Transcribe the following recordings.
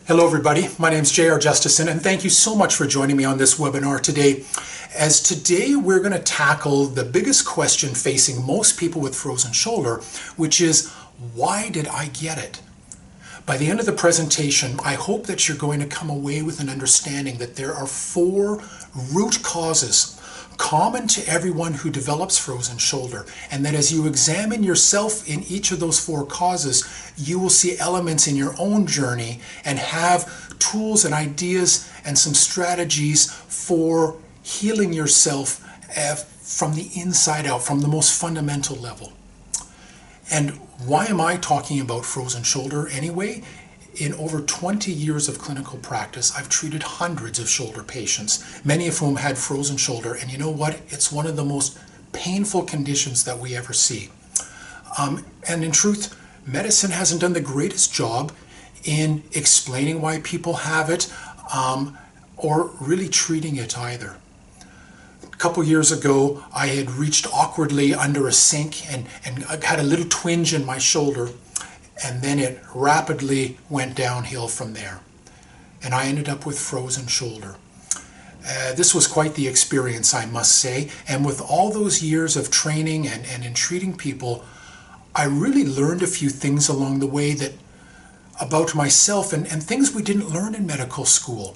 Hello everybody, my name is JR Justesen and thank you so much for joining me on this webinar today. As today we're going to tackle the biggest question facing most people with frozen shoulder, which is, why did I get it? By the end of the presentation, I hope that you're going to come away with an understanding that there are 4 root causes common to everyone who develops frozen shoulder, and that as you examine yourself in each of those 4 causes, you will see elements in your own journey and have tools and ideas and some strategies for healing yourself from the inside out, from the most fundamental level. And why am I talking about frozen shoulder anyway? In over 20 years of clinical practice, I've treated hundreds of shoulder patients, many of whom had frozen shoulder. And you know what? It's one of the most painful conditions that we ever see. And in truth, medicine hasn't done the greatest job in explaining why people have it or really treating it either. A couple years ago, I had reached awkwardly under a sink and I had a little twinge in my shoulder. And then it rapidly went downhill from there. And I ended up with frozen shoulder. This was quite the experience, I must say. And with all those years of training and in treating people, I really learned a few things along the way that about myself and things we didn't learn in medical school.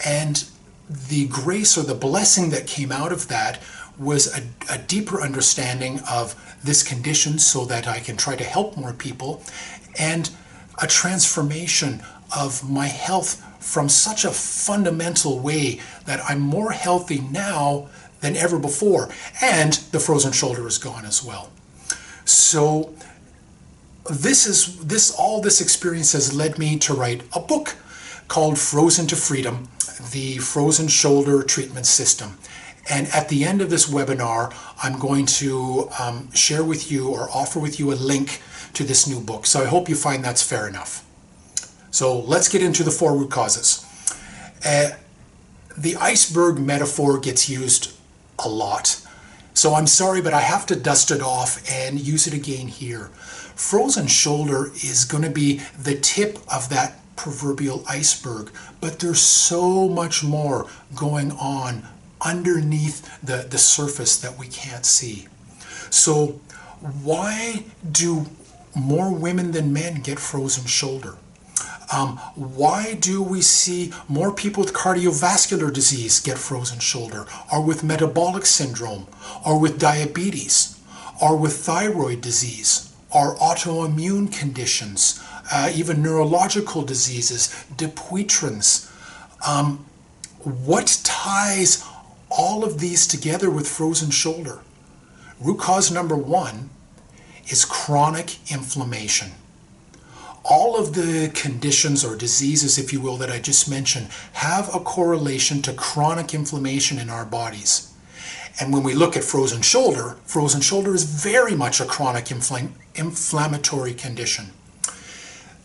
And the grace or the blessing that came out of that was a deeper understanding of this condition so that I can try to help more people, and a transformation of my health from such a fundamental way that I'm more healthy now than ever before, and the frozen shoulder is gone as well. So all this experience has led me to write a book called Frozen to Freedom: The Frozen Shoulder Treatment System. And at the end of this webinar, I'm going to share with you or offer with you a link to this new book. So I hope you find that's fair enough. So let's get into the 4 root causes. The iceberg metaphor gets used a lot. So I'm sorry, but I have to dust it off and use it again here. Frozen shoulder is going to be the tip of that proverbial iceberg, but there's so much more going on underneath the surface that we can't see. So why do more women than men get frozen shoulder? Why do we see more people with cardiovascular disease get frozen shoulder, or with metabolic syndrome, or with diabetes, or with thyroid disease, or autoimmune conditions, even neurological diseases, depletions? What ties all of these together with frozen shoulder? Root cause number 1 is chronic inflammation. All of the conditions or diseases, if you will, that I just mentioned have a correlation to chronic inflammation in our bodies. And when we look at frozen shoulder is very much a chronic inflammatory condition.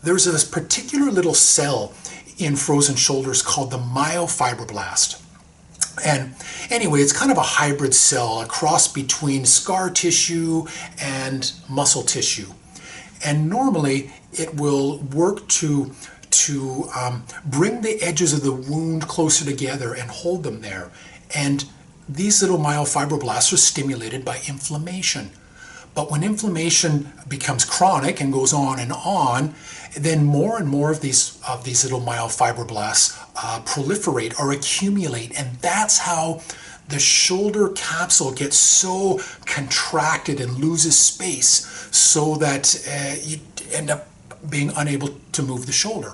There's a particular little cell in frozen shoulders called the myofibroblast. And anyway, it's kind of a hybrid cell, a cross between scar tissue and muscle tissue. And normally it will work to bring the edges of the wound closer together and hold them there. And these little myofibroblasts are stimulated by inflammation. But when inflammation becomes chronic and goes on, then more and more of these little myofibroblasts proliferate or accumulate, and that's how the shoulder capsule gets so contracted and loses space, so that you end up being unable to move the shoulder.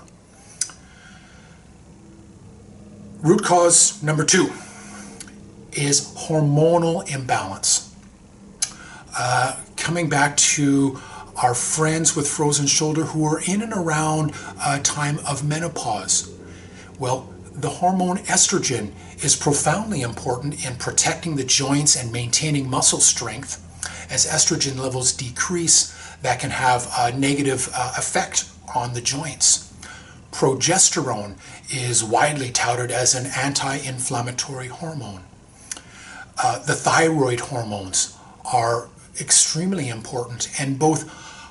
Root cause number 2 is hormonal imbalance. Coming back to our friends with frozen shoulder who are in and around a time of menopause. Well, the hormone estrogen is profoundly important in protecting the joints and maintaining muscle strength. As estrogen levels decrease, that can have a negative effect on the joints. Progesterone is widely touted as an anti-inflammatory hormone. The thyroid hormones are extremely important, and both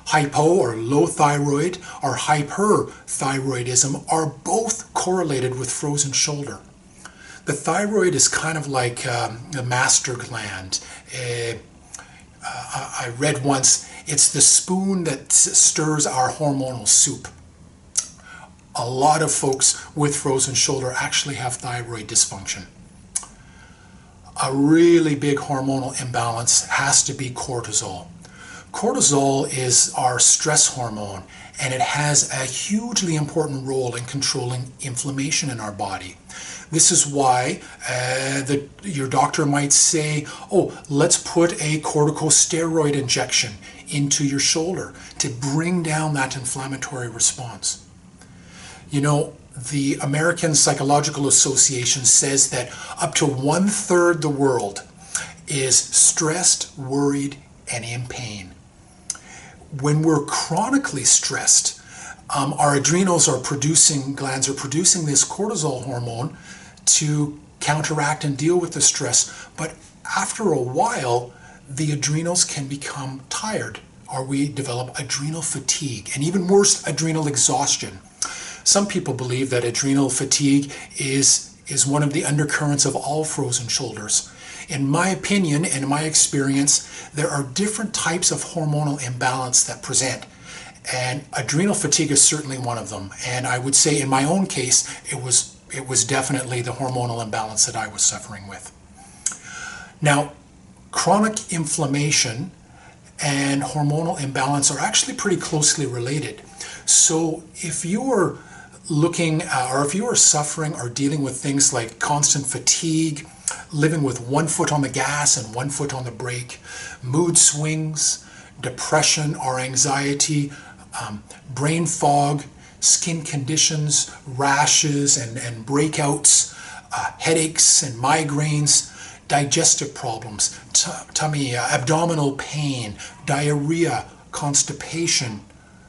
Hypo or low thyroid or hyperthyroidism are both correlated with frozen shoulder. The thyroid is kind of like a master gland. I read once, it's the spoon that stirs our hormonal soup. A lot of folks with frozen shoulder actually have thyroid dysfunction. A really big hormonal imbalance has to be cortisol. Cortisol is our stress hormone, and it has a hugely important role in controlling inflammation in our body. This is why your doctor might say, oh, let's put a corticosteroid injection into your shoulder to bring down that inflammatory response. You know, the American Psychological Association says that up to 1/3 the world is stressed, worried, and in pain. When we're chronically stressed, our adrenals glands are producing this cortisol hormone to counteract and deal with the stress. But after a while, the adrenals can become tired, or we develop adrenal fatigue, and even worse, adrenal exhaustion. Some people believe that adrenal fatigue is one of the undercurrents of all frozen shoulders. In my opinion and in my experience, there are different types of hormonal imbalance that present. And adrenal fatigue is certainly one of them. And I would say in my own case, it was definitely the hormonal imbalance that I was suffering with. Now, chronic inflammation and hormonal imbalance are actually pretty closely related. So if you are if you are suffering or dealing with things like constant fatigue, living with one foot on the gas and one foot on the brake, mood swings, depression or anxiety, brain fog, skin conditions, rashes and breakouts, headaches and migraines, digestive problems, tummy, abdominal pain, diarrhea, constipation,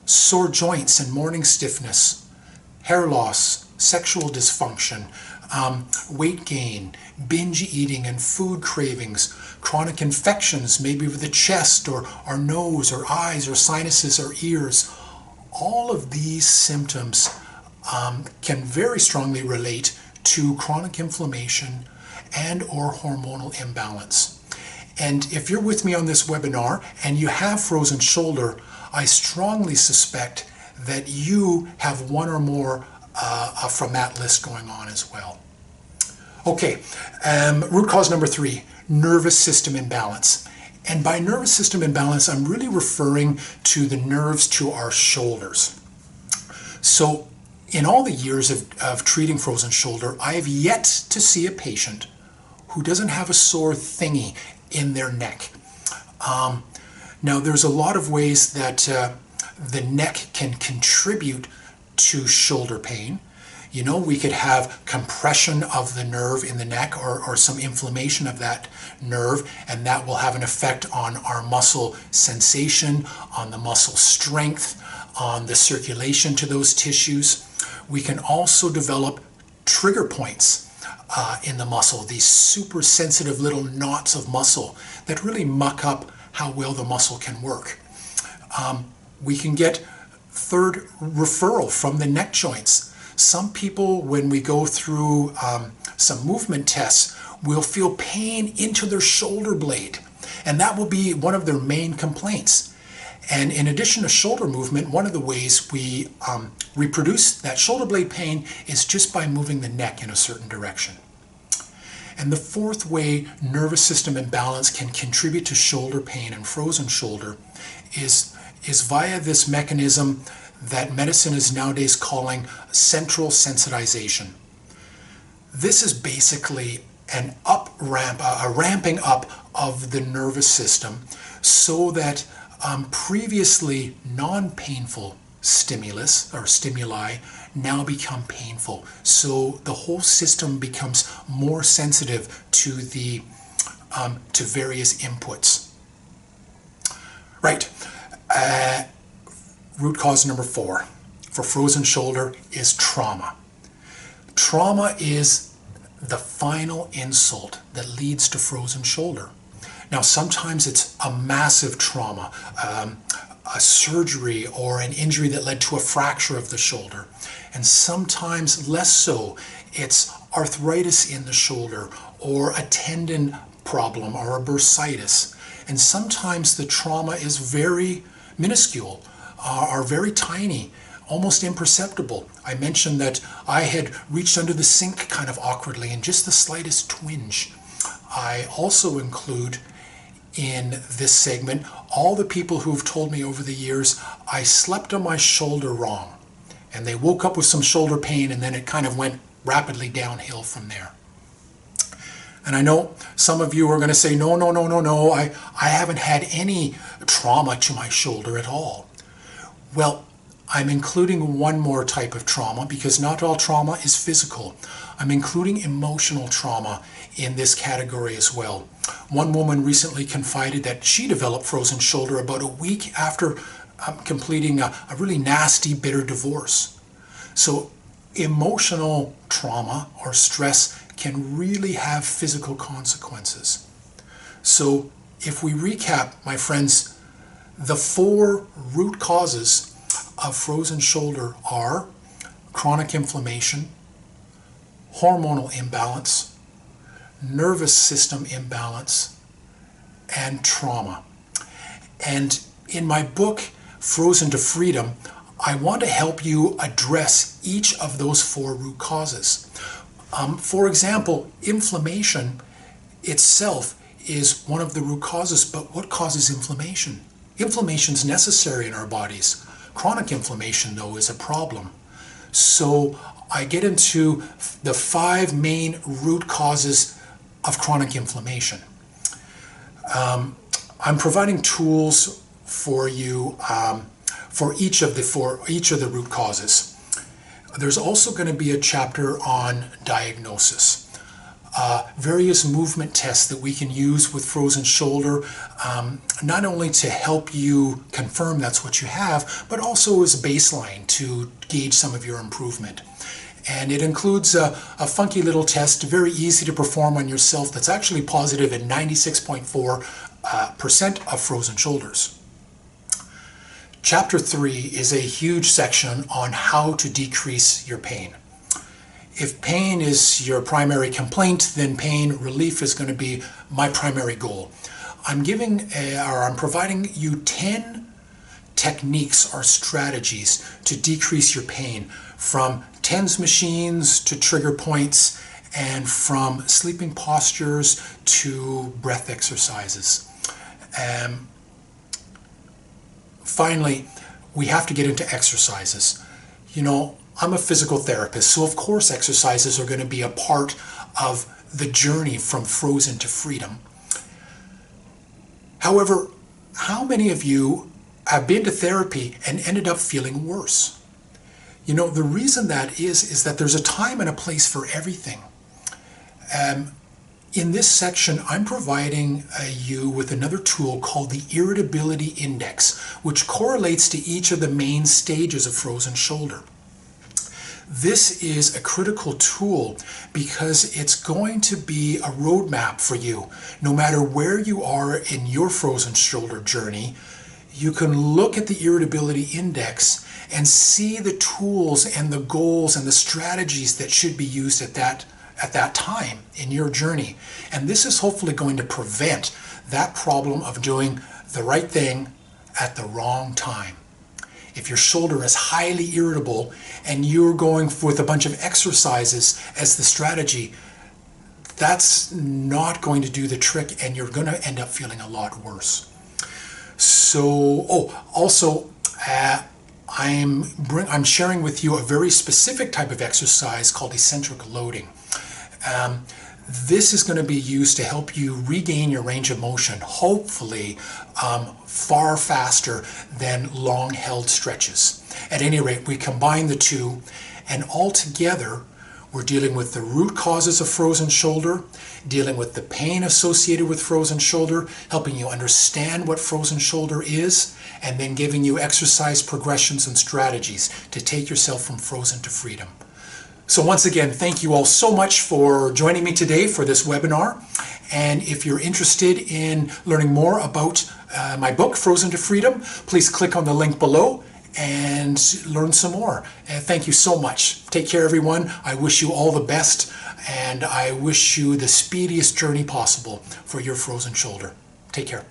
sore joints and morning stiffness, hair loss, sexual dysfunction, weight gain, binge eating and food cravings, chronic infections, maybe with the chest or our nose or eyes or sinuses or ears. All of these symptoms can very strongly relate to chronic inflammation and or hormonal imbalance. And if you're with me on this webinar and you have frozen shoulder, I strongly suspect that you have one or more from that list going on as well. Okay, root cause number 3, nervous system imbalance. And by nervous system imbalance, I'm really referring to the nerves to our shoulders. So in all the years of treating frozen shoulder, I have yet to see a patient who doesn't have a sore thingy in their neck. Now there's a lot of ways that the neck can contribute to shoulder pain. You know, we could have compression of the nerve in the neck or some inflammation of that nerve, and that will have an effect on our muscle sensation, on the muscle strength, on the circulation to those tissues. We can also develop trigger points in the muscle, these super sensitive little knots of muscle that really muck up how well the muscle can work. We can get third referral from the neck joints. Some people, when we go through some movement tests, will feel pain into their shoulder blade, and that will be one of their main complaints. And in addition to shoulder movement, one of the ways we reproduce that shoulder blade pain is just by moving the neck in a certain direction. And the fourth way nervous system imbalance can contribute to shoulder pain and frozen shoulder is via this mechanism that medicine is nowadays calling central sensitization. This is basically a ramping up of the nervous system so that previously non-painful stimulus or stimuli now become painful. So the whole system becomes more sensitive to to various inputs. Right. Root cause number 4 for frozen shoulder is trauma. Trauma is the final insult that leads to frozen shoulder. Now, sometimes it's a massive trauma, a surgery or an injury that led to a fracture of the shoulder. And sometimes less so, it's arthritis in the shoulder or a tendon problem or a bursitis. And sometimes the trauma is very minuscule, are very tiny, almost imperceptible. I mentioned that I had reached under the sink kind of awkwardly and just the slightest twinge. I also include in this segment all the people who've told me over the years I slept on my shoulder wrong, and they woke up with some shoulder pain and then it kind of went rapidly downhill from there. And I know some of you are going to say, no, I haven't had any trauma to my shoulder at all. Well, I'm including one more type of trauma because not all trauma is physical. I'm including emotional trauma in this category as well. One woman recently confided that she developed frozen shoulder about a week after completing a really nasty, bitter divorce. So emotional trauma or stress can really have physical consequences. So if we recap, my friends, the 4 root causes of frozen shoulder are chronic inflammation, hormonal imbalance, nervous system imbalance, and trauma. And in my book, Frozen to Freedom, I want to help you address each of those 4 root causes. For example, inflammation itself is one of the root causes, but what causes inflammation? Inflammation is necessary in our bodies. Chronic inflammation, though, is a problem. So I get into the 5 main root causes of chronic inflammation. I'm providing tools for you for each of the root causes. There's also going to be a chapter on diagnosis. Various movement tests that we can use with frozen shoulder, not only to help you confirm that's what you have, but also as a baseline to gauge some of your improvement. And it includes a funky little test, very easy to perform on yourself, that's actually positive in 96.4% of frozen shoulders. Chapter 3 is a huge section on how to decrease your pain. If pain is your primary complaint, then pain relief is going to be my primary goal. I'm providing you 10 techniques or strategies to decrease your pain, from TENS machines to trigger points, and from sleeping postures to breath exercises. Finally, we have to get into exercises. You know, I'm a physical therapist, so of course exercises are going to be a part of the journey from frozen to freedom. However, how many of you have been to therapy and ended up feeling worse? You know, the reason that is that there's a time and a place for everything. In this section, I'm providing you with another tool called the Irritability Index, which correlates to each of the main stages of frozen shoulder. This is a critical tool because it's going to be a roadmap for you. No matter where you are in your frozen shoulder journey, you can look at the Irritability Index and see the tools and the goals and the strategies that should be used at that time in your journey. And this is hopefully going to prevent that problem of doing the right thing at the wrong time. If your shoulder is highly irritable and you're going with a bunch of exercises as the strategy, that's not going to do the trick, and you're going to end up feeling a lot worse. So, I'm sharing with you a very specific type of exercise called eccentric loading. This is going to be used to help you regain your range of motion, hopefully far faster than long-held stretches. At any rate, we combine the two, and altogether we're dealing with the root causes of frozen shoulder, dealing with the pain associated with frozen shoulder, helping you understand what frozen shoulder is, and then giving you exercise progressions and strategies to take yourself from frozen to freedom. So once again, thank you all so much for joining me today for this webinar. And if you're interested in learning more about my book, Frozen to Freedom, please click on the link below and learn some more. Thank you so much. Take care, everyone. I wish you all the best, and I wish you the speediest journey possible for your frozen shoulder. Take care.